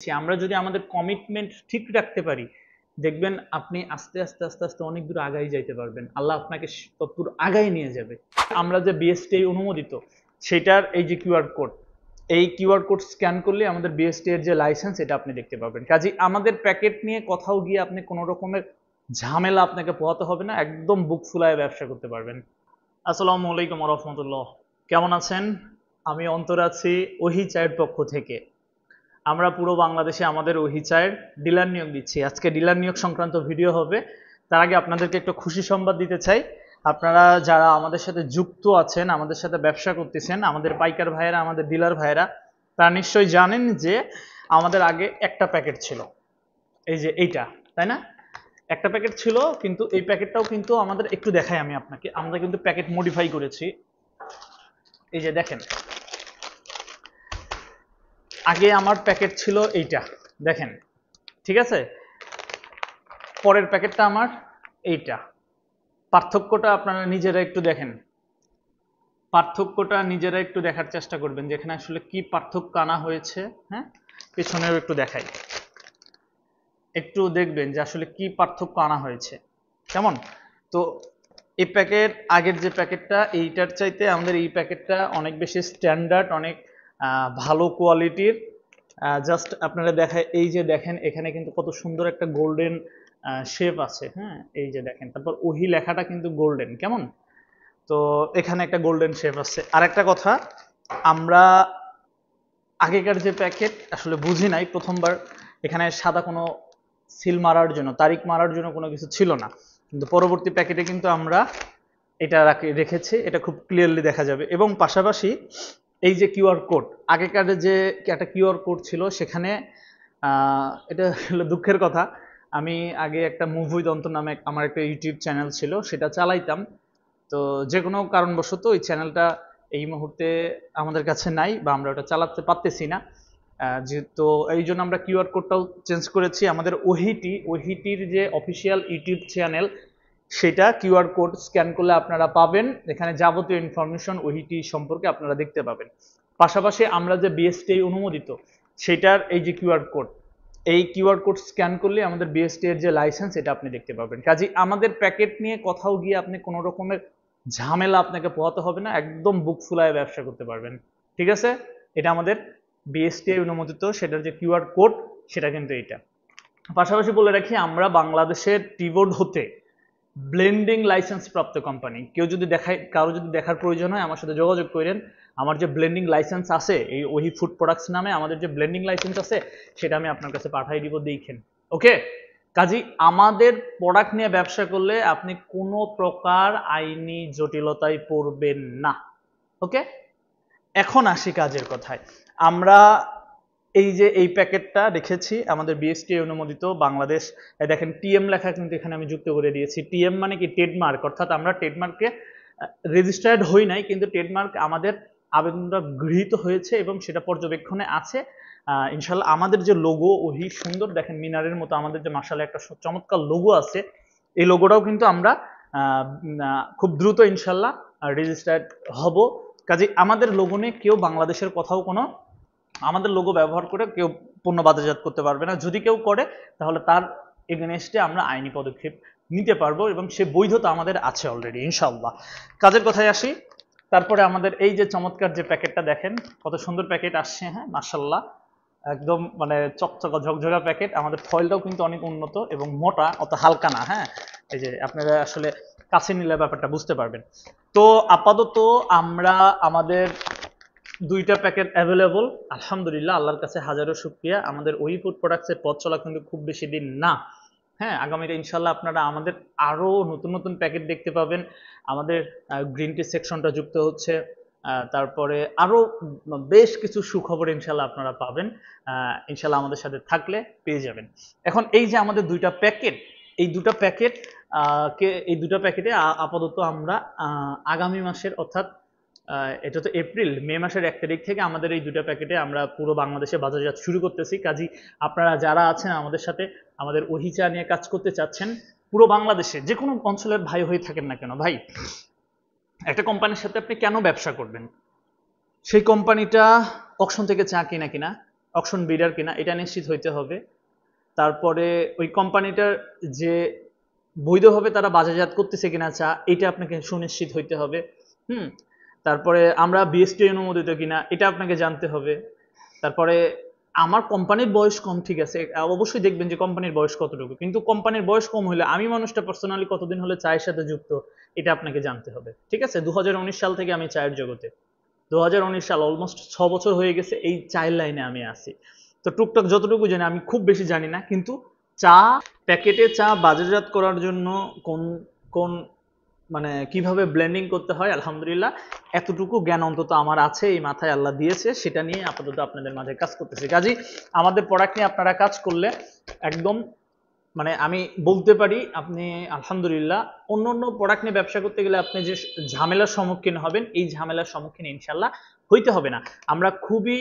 আমরা যদি আমাদের কমিটমেন্ট ঠিক রাখতে পারি, দেখবেন আপনি আস্তে আস্তে আস্তে আস্তে অনেক দূর আগাই যাইতে পারবেন। আল্লাহ আপনাকে ততদূর আগাই নিয়ে যাবে। আমরা যে বিএসটিআই অনুমোদিত, সেটার এই যে কিউআর কোড, এই কিউআর কোড স্ক্যান করলে আমাদের বিএসটি এর যে লাইসেন্স এটা আপনি দেখতে পাবেন। কাজেই আমাদের প্যাকেট নিয়ে কোথাও গিয়ে আপনি কোনো রকমের ঝামেলা আপনাকে পোহাতে হবে না, একদম বুক ফুলায় ব্যবসা করতে পারবেন। আসসালামু আলাইকুম ওয়া রাহমাতুল্লাহ। কেমন আছেন? আমি অন্তর আছি ওহি চায়ের পক্ষ থেকে। আমরা পুরো বাংলাদেশে আমাদের ওহি চায়ের ডিলার নিয়োগ দিচ্ছি। আজকে ডিলার নিয়োগ সংক্রান্ত ভিডিও হবে। তার আগে আপনাদেরকে একটু খুশি সংবাদ দিতে চাই। আপনারা যারা আমাদের সাথে যুক্ত আছেন, আমাদের সাথে ব্যবসা করতেছেন, আমাদের পাইকার ভাইয়েরা, আমাদের ডিলার ভাইয়েরা, তারা নিশ্চয়ই জানেন যে আমাদের আগে একটা প্যাকেট ছিল, এই যে এইটা, তাই না? একটা প্যাকেট ছিল, কিন্তু এই প্যাকেটটাও কিন্তু আমাদের একটু দেখাই আমি আপনাকে, আমরা কিন্তু প্যাকেট মডিফাই করেছি। এই যে দেখেন, আগে আমার প্যাকেট ছিল এইটা, দেখেন, ঠিক আছে? পরের প্যাকেটটা আমার এইটা। পার্থক্যটা আপনারা নিজেরা একটু দেখেন, পার্থক্যটা নিজেরা একটু দেখার চেষ্টা করবেন যে এখানে আসলে কি পার্থক্য আনা হয়েছে। হ্যাঁ, পেছনেও একটু দেখাই, একটু দেখবেন যে আসলে কি পার্থক্য আনা হয়েছে। কেমন? তো এই প্যাকেট, আগের যে প্যাকেটটা, এইটার চাইতে আমাদের এই প্যাকেটটা অনেক বেশি স্ট্যান্ডার্ড, অনেক ভালো কোয়ালিটির। জাস্ট আপনারা দেখায়, এই যে দেখেন এখানে কিন্তু কত সুন্দর একটা গোল্ডেন শেপ আছে। হ্যাঁ, এই যে দেখেন, তারপর ওহি লেখাটা কিন্তু গোল্ডেন, কেমন? তো এখানে একটা গোল্ডেন শেপ আছে। আর একটা কথা, আমরা আগেকার যে প্যাকেট আসলে বুঝি নাই, প্রথমবার এখানে সাদা কোনো সিল মারার জন্য, তারিখ মারার জন্য কোনো কিছু ছিল না, কিন্তু পরবর্তী প্যাকেটে কিন্তু আমরা এটা রেখেছি, এটা খুব ক্লিয়ারলি দেখা যাবে। এবং পাশাপাশি এই যে কিউআর কোড, আগেকার যে একটা কিউআর কোড ছিল সেখানে, এটা হলো দুঃখের কথা, আমি আগে একটা মুভি দন্ত নামে আমার একটা ইউটিউব চ্যানেল ছিল, সেটা চালাইতাম। তো যে কোনো কারণবশত ওই চ্যানেলটা এই মুহূর্তে আমাদের কাছে নাই, বা আমরা ওটা চালাতে পারতেছি না। যেহেতু এই জন্য আমরা কিউআর কোডটাও চেঞ্জ করেছি। আমাদের ওহিটির যে অফিসিয়াল ইউটিউব চ্যানেল, সেটা কিউআর কোড স্ক্যান করলে আপনারা পাবেন, এখানে যাবতীয় ইনফরমেশন ওহিটি সম্পর্কে আপনারা দেখতে পাবেন। পাশাপাশি আমরা যে বিএসটিআই অনুমোদিত, সেটার এই যে কিউআর কোড, এই কিউআর কোড স্ক্যান করলে আমাদের বিএসটি এর যে লাইসেন্স এটা আপনি দেখতে পাবেন। কাজেই আমাদের প্যাকেট নিয়ে কোথাও গিয়ে আপনি কোনো রকমের ঝামেলা আপনাকে পোহাতে হবে না, একদম বুক ফুলায় ব্যবসা করতে পারবেন। ঠিক আছে? এটা আমাদের বিএসটিআই অনুমোদিত, সেটার যে কিউআর কোড সেটা কিন্তু এটা। পাশাপাশি বলে রাখি, আমরা বাংলাদেশের টিবোর্ড হতে ব্লেন্ডিং লাইসেন্স প্রাপ্ত কোম্পানি। কেউ যদি দেখায়, কারো যদি দেখার প্রয়োজন হয় আমার সাথে যোগাযোগ করেন। আমার যে ব্লেন্ডিং লাইসেন্স আছে, এই ওহি ফুড প্রোডাক্টস নামে আমাদের যে ব্লেন্ডিং লাইসেন্স আছে, সেটা আমি আপনার কাছে পাঠিয়ে দিব, দেখেন। ওকে? কাজী আমাদের প্রোডাক্ট নিয়ে ব্যবসা করলে আপনি কোনো প্রকার আইনি জটিলতায় পড়বেন না। ওকে? এখন আসি কাজের কথায়। আমরা এই যে এই প্যাকেটটা রেখেছি আমাদের বিএসটিআই অনুমোদিত বাংলাদেশ। দেখেন টিএম লেখা কিন্তু এখানে আমি যুক্ত করে দিয়েছি। টিএম মানে কি? ট্রেডমার্ক। অর্থাৎ আমরা ট্রেডমার্কে রেজিস্টার্ড হই নাই, কিন্তু ট্রেডমার্ক আমাদের আবেদনটা গৃহীত হয়েছে এবং সেটা পর্যবেক্ষণে আছে। ইনশাল্লাহ আমাদের যে লোগো, ওহি সুন্দর, দেখেন মিনারের মতো আমাদের যে মাশাআল্লাহ একটা চমৎকার লোগো আছে, এই লোগোটাও কিন্তু আমরা খুব দ্রুত ইনশাল্লাহ রেজিস্টার্ড হব। কাজে আমাদের লোগো নিয়ে কেউ বাংলাদেশের কোথাও কোনো আমাদের লোগো ব্যবহার করে কেউ পণ্য বাজারজাত করতে পারবে না। যদি কেউ করে তাহলে তার এগেনস্টে আমরা আইনি পদক্ষেপ নিতে পারবো, এবং সে বৈধতা আমাদের আছে অলরেডি ইনশাআল্লাহ। কাজের কথায় আসি। তারপরে আমাদের এই যে চমৎকার যে প্যাকেটটা দেখেন, কত সুন্দর প্যাকেট আসছে। হ্যাঁ, মাশাআল্লাহ, একদম মানে চকচকা ঝকঝকা প্যাকেট। আমাদের ফয়েলটাও কিন্তু অনেক উন্নত এবং মোটা, অত হালকা না। হ্যাঁ, এই যে আপনারা আসলে কাছে নিলে ব্যাপারটা বুঝতে পারবেন। তো আপাতত আমরা আমাদের দুইটা প্যাকেট অ্যাভেলেবল, আলহামদুলিল্লাহ, আল্লাহর কাছে হাজারো শুকরিয়া। আমাদের ওই ফুড প্রোডাক্টসের পথ চলা কিন্তু খুব বেশি দিন না। হ্যাঁ, আগামীতে ইনশাল্লাহ আপনারা আমাদের আরো নতুন নতুন প্যাকেট দেখতে পাবেন। আমাদের গ্রিন টি সেকশনটা যুক্ত হচ্ছে, তারপরে আরো বেশ কিছু সুখবর ইনশাল্লাহ আপনারা পাবেন। ইনশাল্লাহ আমাদের সাথে থাকলে পেয়ে যাবেন। এখন এই যে আমাদের দুইটা প্যাকেট, এই দুটো প্যাকেট এই দুটো প্যাকেটে আপাতত আমরা আগামী মাসের, অর্থাৎ এটা তো এপ্রিল, মে মাসের 1 তারিখ থেকে আমাদের এই দুটো প্যাকেটে আমরা পুরো বাংলাদেশে বাজারজাত শুরু করতেছি। কাজী আপনারা যারা আছেন আমাদের সাথে, আমাদের ওহি চা নিয়ে কাজ করতে চাচ্ছেন, পুরো বাংলাদেশে যে কোনো অঞ্চলের ভাই হয়ে থাকেন না কেন, ভাই একটা কোম্পানির সাথে আপনি কেন ব্যবসা করবেন? সেই কোম্পানিটা অকশন থেকে চা কিনা কিনা, অকশন বিডার কিনা এটা নিশ্চিত হইতে হবে। তারপরে ওই কোম্পানিটার যে বৈধভাবে তারা বাজারজাত করতেছে কিনা চা, এটা আপনাকে সুনিশ্চিত হইতে হবে। তারপরে আমরা বিএসটি অনুমোদিত কিনা এটা আপনাকে জানতে হবে। তারপরে আমার কোম্পানির বয়স কম, ঠিক আছে, অবশ্যই দেখবেন যে কোম্পানির বয়স কতটুকু, কিন্তু কোম্পানির বয়স কম হলে আমি মানুষটা পার্সোনালি কতদিন হলে চায়ের সাথে যুক্ত এটা আপনাকে জানতে হবে। ঠিক আছে, 2019 সাল থেকে আমি চায়ের জগতে, 2019 সাল, অলমোস্ট 6 বছর হয়ে গেছে এই চায়ের লাইনে আমি আছি। তো টুকটাক যতটুকু জানি, আমি খুব বেশি জানি না, কিন্তু চা, প্যাকেটে চা বাজারজাত করার জন্য কোন কোন মানে কিভাবে ব্লেন্ডিং করতে হয়, আলহামদুলিল্লাহ এতটুকু জ্ঞান অন্তত আমার আছে, এই মাথায় আল্লাহ দিয়েছে, সেটা নিয়ে আপাতত আপনাদের মাঝে কাজ করতেছি। কাজেই আমাদের প্রোডাক্ট নিয়ে আপনারা কাজ করলে একদম মানে আমি বলতে পারি আপনি আলহামদুলিল্লাহ অন্য অন্য প্রোডাক্ট নিয়ে ব্যবসা করতে গেলে আপনি যে ঝামেলার সম্মুখীন হবেন, এই ঝামেলার সম্মুখীন ইনশাল্লাহ হইতে হবে না। আমরা খুবই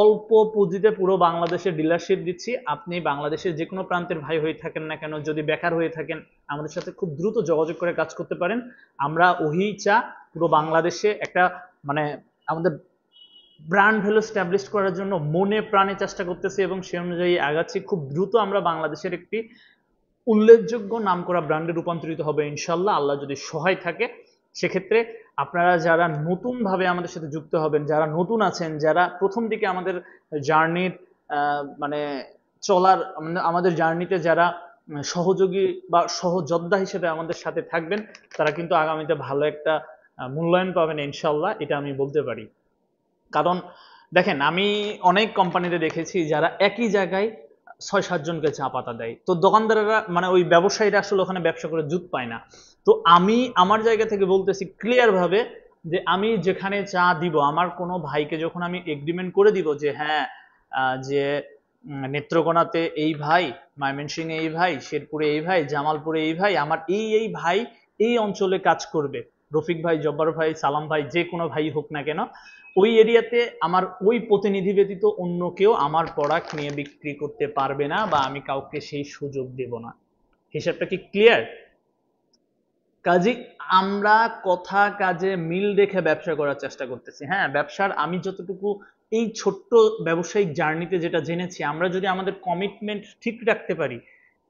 অল্প পুঁজিতে পুরো বাংলাদেশের ডিলারশিপ দিচ্ছি। আপনি বাংলাদেশের যে কোনো প্রান্তের ভাই হয়ে থাকেন না কেন, যদি বেকার হয়ে থাকেন, আমাদের সাথে খুব দ্রুত যোগাযোগ করে কাজ করতে পারেন। আমরা ওহি চা পুরো বাংলাদেশে একটা মানে আমাদের ব্র্যান্ড ভ্যালু স্ট্যাবলিশ করার জন্য মনে প্রাণে চেষ্টা করতেছি এবং সে অনুযায়ী আগাচ্ছি। খুব দ্রুত আমরা বাংলাদেশের একটি উল্লেখযোগ্য নামকরা ব্র্যান্ডে রূপান্তরিত হবে ইনশাল্লাহ, আল্লাহ যদি সহায় থাকে। সেক্ষেত্রে আপনারা যারা নতুনভাবে আমাদের সাথে যুক্ত হবেন, যারা নতুন আছেন, যারা প্রথম দিকে আমাদের জার্নির মানে চলার আমাদের জার্নিতে যারা সহযোগী বা সহযোদ্ধা হিসেবে আমাদের সাথে থাকবেন, তারা কিন্তু আগামীতে ভালো একটা মূল্যায়ন পাবেন ইনশাল্লাহ, এটা আমি বলতে পারি। কারণ দেখেন, আমি অনেক কোম্পানিতে দেখেছি যারা একই জায়গায় 6-7 জনকে চা পাতা দেয়, তো দোকানদারেরা মানে ওই ব্যবসায়ীরা আসলে ওখানে ব্যবসা করে জুত পায় না। তো আমি আমার জায়গা থেকে বলতেছি ক্লিয়ার ভাবে যে আমি যেখানে চা দিব, আমার কোনো ভাইকে যখন আমি এগ্রিমেন্ট করে দিব যে হ্যাঁ যে নেত্রকোনাতে এই ভাই, ময়মনসিংহে এই ভাই, শেরপুরে এই ভাই, জামালপুরে এই ভাই, আমার এই এই ভাই এই অঞ্চলে কাজ করবে, রফিক ভাই, জব্বার ভাই, সালাম ভাই, যে কোনো ভাই হোক না কেন, ওই এরিয়াতে আমার ওই প্রতিনিধি ব্যতীত অন্য কেউ আমার প্রোডাক্ট নিয়ে বিক্রি করতে পারবে না, বা আমি কাউকে সেই সুযোগ দেব না। হিসাবটা কি ক্লিয়ার? কাজে আমরা কথা কাজে মিল রেখে ব্যবসা করার চেষ্টা করতেছি। হ্যাঁ, ব্যবসার আমি যতটুকু এই ছোট্ট ব্যবসায়িক জার্নিতে যেটা জেনেছি, আমরা যদি আমাদের কমিটমেন্ট ঠিক রাখতে পারি,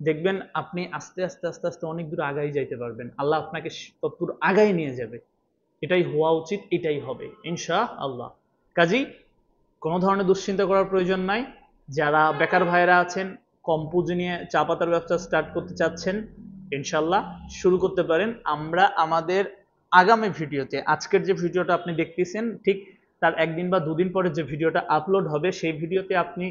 দেখবেন আপনি আস্তে আস্তে আস্তে আস্তে অনেক দূর আগাই যাইতে পারবেন, আল্লাহ আপনাকে ততদূর আগাই নিয়ে যাবে। এটাই হওয়া উচিত, এটাই হবে ইনশাআল্লাহ। কাজেই কোনো ধরনের দুশ্চিন্তা করার প্রয়োজন নাই। যারা বেকার ভাইরা আছেন, কম পুঁজি নিয়ে চা পাতার ব্যবসা স্টার্ট করতে চাচ্ছেন, ইনশাল্লাহ শুরু করতে পারেন। আমরা আমাদের আগামী ভিডিওতে, আজকের যে ভিডিওটা আপনি দেখতেছেন ঠিক তার একদিন বা দুদিন পরে যে ভিডিওটা আপলোড হবে, সেই ভিডিওতে আপনি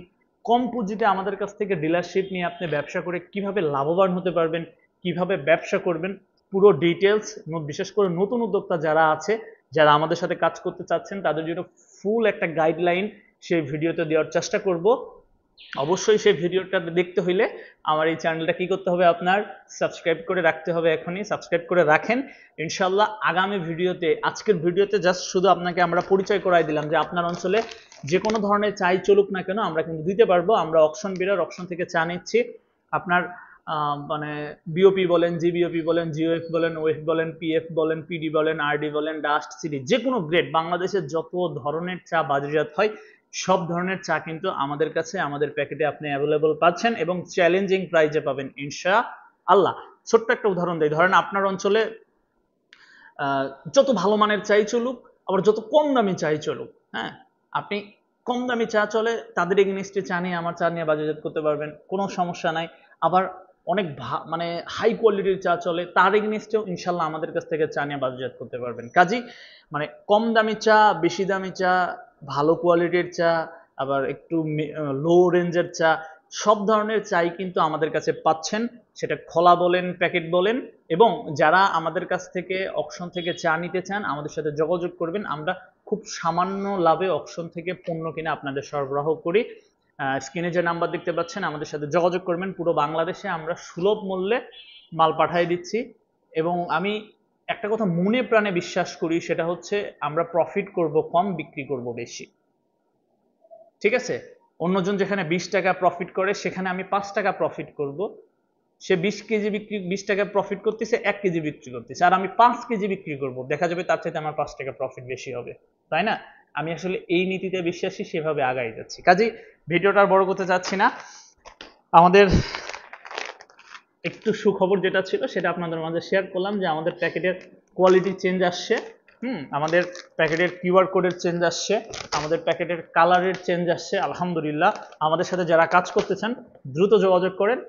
কম পুঁজিতে আমাদের কাছ থেকে ডিলারশিপ নিয়ে আপনি ব্যবসা করে কিভাবে লাভবান হতে পারবেন, কিভাবে ব্যবসা করবেন, পুরো ডিটেলস, বিশেষ করে নতুন উদ্যোক্তা যারা আছে, যারা আমাদের সাথে কাজ করতে চাচ্ছেন, তাদের জন্য ফুল একটা গাইডলাইন সেই ভিডিওতে দেওয়ার চেষ্টা করব। অবশ্যই সেই ভিডিওটা দেখতে হইলে আমার এই চ্যানেলটা কি করতে হবে, আপনার সাবস্ক্রাইব করে রাখতে হবে। এখনই সাবস্ক্রাইব করে রাখেন। ইনশাল্লাহ আগামী ভিডিওতে, আজকের ভিডিওতে জাস্ট শুধু আপনাকে আমরা পরিচয় করাই দিলাম যে আপনার অঞ্চলে যে কোনো ধরনের চাই চলুক না কেন আমরা কিন্তু দিতে পারবো। আমরা অকশন বিডার, অকশন থেকে চা নিচ্ছি। আপনার মানে বিওপি বলেন, জিবিওপি বলেন, জিওএফ বলেন, ওএফ বলেন, পিএফ বলেন, পিডি বলেন, আরডি বলেন, ডাস্ট, সিডি, যে কোনো গ্রেড, বাংলাদেশের যত ধরনের চা বাজারজাত হয় সব ধরনের চা কিন্তু আমাদের কাছে, আমাদের প্যাকেটে আপনি অ্যাভেলেবল পাচ্ছেন এবং চ্যালেঞ্জিং প্রাইজে পাবেন ইনশাআল্লাহ। ছোট্ট একটা উদাহরণ দেই, ধরেন আপনার অঞ্চলে যত ভালো মানের চাই চলুক, আবার যত কম দামি চাই চলুক, হ্যাঁ, আপনি কম দামি চা চলে তাদের এগেইনস্টে চা নিয়ে, আমার চা নিয়ে বাজারজাত করতে পারবেন, কোনো সমস্যা নাই। আবার অনেক মানে হাই কোয়ালিটির চা চলে, তার এগেইনস্টেও ইনশাল্লাহ আমাদের কাছ থেকে চা নিয়ে বাজারজাত করতে পারবেন। কাজেই মানে কম দামি চা, বেশি দামি চা, ভালো কোয়ালিটির চা, আবার একটু লো রেঞ্জের চা, সব ধরনের চাই কিন্তু আমাদের কাছে পাচ্ছেন, সেটা খোলা বলেন, প্যাকেট বলেন। এবং যারা আমাদের কাছ থেকে অকশন থেকে চা নিতে চান, আমাদের সাথে যোগাযোগ করবেন। আমরা খুব সামান্য লাভে অকশন থেকে পণ্য কিনে আপনাদের সরবরাহ করি। স্ক্রিনে যে নাম্বার দেখতে পাচ্ছেন, আমাদের সাথে যোগাযোগ করবেন। পুরো বাংলাদেশে আমরা সুলভ মূল্যে মাল পাঠিয়ে দিচ্ছি। এবং আমি একটা কথা মনে প্রাণে বিশ্বাস করি, সেটা হচ্ছে আমরা প্রফিট করব কম, বিক্রি করব বেশি। ঠিক আছে, অন্যজন যেখানে 20 টাকা প্রফিট করে, সেখানে আমি 5 টাকা প্রফিট করব। সে 20 কেজি বিক্রি, 20 টাকা প্রফিট করতেছে, 1 কেজি বিক্রি করতেছে, আর আমি 5 কেজি বিক্রি করব, দেখা যাবে তার চাইতে আমার 5 টাকা প্রফিট বেশি হবে, তাই না? আমি আসলে এই নীতিতে বিশ্বাসী, সেভাবে আগাই যাচ্ছি। কাজেই ভিডিওটা আর বড় করতে চাচ্ছি না। আমাদের একটু সুখবর যেটা ছিল সেটা আপনাদের মাঝে শেয়ার করলাম, যে আমাদের প্যাকেটের কোয়ালিটি চেঞ্জ আসছে। আমাদের প্যাকেটের কিউআর কোডের চেঞ্জ আসছে, আমাদের প্যাকেটের কালারের চেঞ্জ আসছে। আলহামদুলিল্লাহ। আমাদের সাথে যারা কাজ করতে চান দ্রুত যোগাযোগ করেন।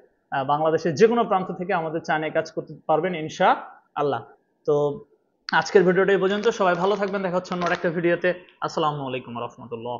বাংলাদেশের যে কোনো প্রান্ত থেকে আমাদের চা নিয়ে কাজ করতে পারবেন ইনশাআল্লাহ। তো আজকের ভিডিওটা এই পর্যন্ত। সবাই ভালো থাকবেন, দেখা হচ্ছে অন্য একটা ভিডিওতে। আসসালামু আলাইকুম রহমতুল্লাহ।